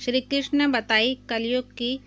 श्री कृष्ण ने बताई कलयुग की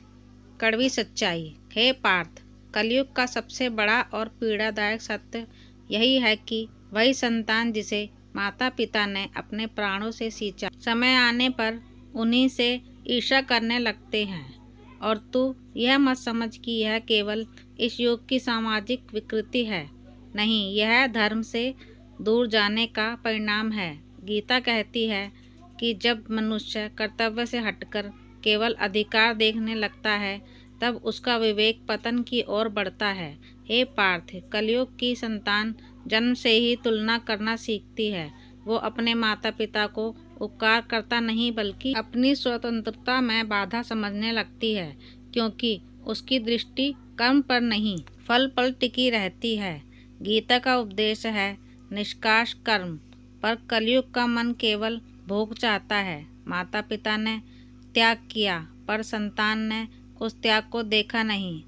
कड़वी सच्चाई। हे पार्थ, कलयुग का सबसे बड़ा और पीड़ादायक सत्य यही है कि वही संतान जिसे माता पिता ने अपने प्राणों से सींचा, समय आने पर उन्हीं से ईर्ष्या करने लगते हैं। और तू यह मत समझ कि यह केवल इस युग की सामाजिक विकृति है। नहीं, यह धर्म से दूर जाने का परिणाम है। गीता कहती है कि जब मनुष्य कर्तव्य से हटकर केवल अधिकार देखने लगता है, तब उसका विवेक पतन की ओर बढ़ता है। हे पार्थ, कलयुग की संतान जन्म से ही तुलना करना सीखती है। वो अपने माता पिता को उपकार करता नहीं बल्कि अपनी स्वतंत्रता में बाधा समझने लगती है, क्योंकि उसकी दृष्टि कर्म पर नहीं फल पर टिकी रहती है। गीता का उपदेश है निष्काम कर्म, पर कलयुग का मन केवल भोग चाहता है। माता पिता ने त्याग किया, पर संतान ने उस त्याग को देखा नहीं।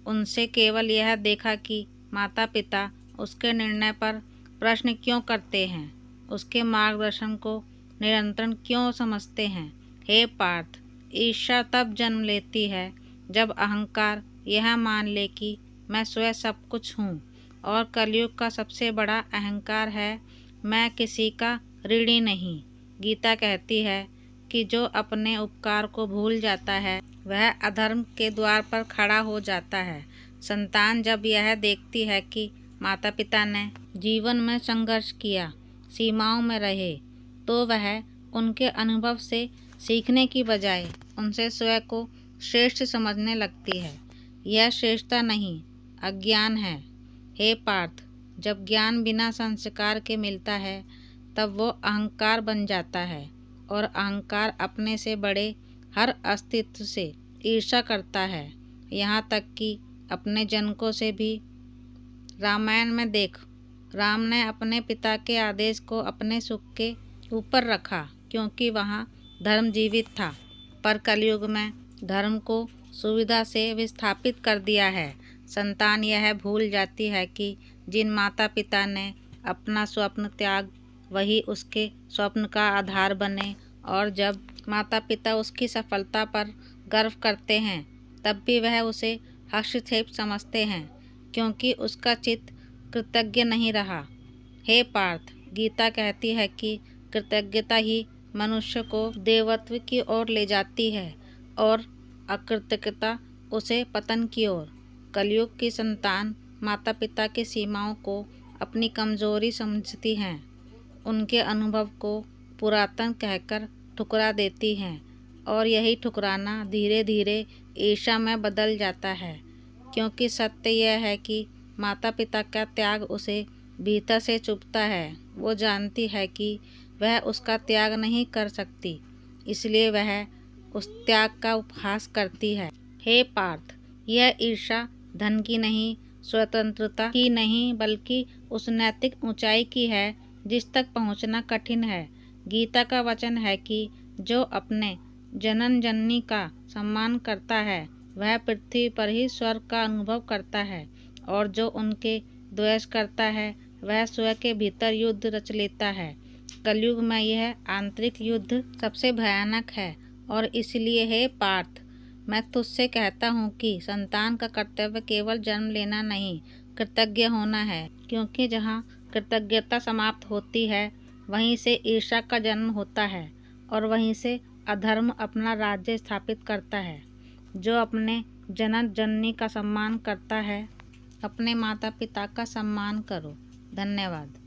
उनसे केवल यह देखा कि माता पिता उसके निर्णय पर प्रश्न क्यों करते हैं, उसके मार्गदर्शन को निरंतर क्यों समझते हैं। हे पार्थ, ईर्ष्या तब जन्म लेती है जब अहंकार यह मान ले कि मैं स्वयं सब कुछ हूँ। और कलयुग का सबसे बड़ा अहंकार है मैं किसी का ऋणी नहीं। गीता कहती है कि जो अपने उपकार को भूल जाता है वह अधर्म के द्वार पर खड़ा हो जाता है। संतान जब यह देखती है कि माता पिता ने जीवन में संघर्ष किया, सीमाओं में रहे, तो वह उनके अनुभव से सीखने की बजाय उनसे स्वयं को श्रेष्ठ समझने लगती है। यह श्रेष्ठता नहीं, अज्ञान है। हे पार्थ, जब ज्ञान बिना संस्कार के मिलता है, तब वो अहंकार बन जाता है, और अहंकार अपने से बड़े हर अस्तित्व से ईर्ष्या करता है, यहाँ तक कि अपने जनकों से भी। रामायण में देख, राम ने अपने पिता के आदेश को अपने सुख के ऊपर रखा, क्योंकि वहाँ धर्म जीवित था। पर कलयुग में धर्म को सुविधा से विस्थापित कर दिया है। संतान यह भूल जाती है कि जिन माता पिता ने अपना स्वप्न त्याग, वही उसके स्वप्न का आधार बने। और जब माता पिता उसकी सफलता पर गर्व करते हैं, तब भी वह उसे हस्तक्षेप समझते हैं, क्योंकि उसका चित्त कृतज्ञ नहीं रहा। हे पार्थ, गीता कहती है कि कृतज्ञता ही मनुष्य को देवत्व की ओर ले जाती है, और अकृतज्ञता उसे पतन की ओर। कलयुग की संतान माता पिता की सीमाओं को अपनी कमजोरी समझती हैं, उनके अनुभव को पुरातन कहकर ठुकरा देती हैं, और यही ठुकराना धीरे धीरे ईर्ष्या में बदल जाता है। क्योंकि सत्य यह है कि माता पिता का त्याग उसे भीतर से चुभता है। वो जानती है कि वह उसका त्याग नहीं कर सकती, इसलिए वह उस त्याग का उपहास करती है। हे पार्थ, यह ईर्ष्या धन की नहीं, स्वतंत्रता की नहीं, बल्कि उस नैतिक ऊंचाई की है जिस तक पहुंचना कठिन है। गीता का वचन है कि जो अपने जनन जननी का सम्मान करता है, वह पृथ्वी पर ही स्वर्ग का अनुभव करता है, और जो उनके द्वेष करता है, वह स्वयं के भीतर युद्ध रच लेता है। कलयुग में यह आंतरिक युद्ध सबसे भयानक है, और इसलिए हे पार्थ, मैं तुझसे कहता हूँ कि संतान का कर्तव्य केवल जन्म लेना नहीं, कृतज्ञ होना है। क्योंकि जहाँ कृतज्ञता समाप्त होती है, वहीं से ईर्ष्या का जन्म होता है, और वहीं से अधर्म अपना राज्य स्थापित करता है। जो अपने जनक जननी का सम्मान करता है, अपने माता पिता का सम्मान करो। धन्यवाद।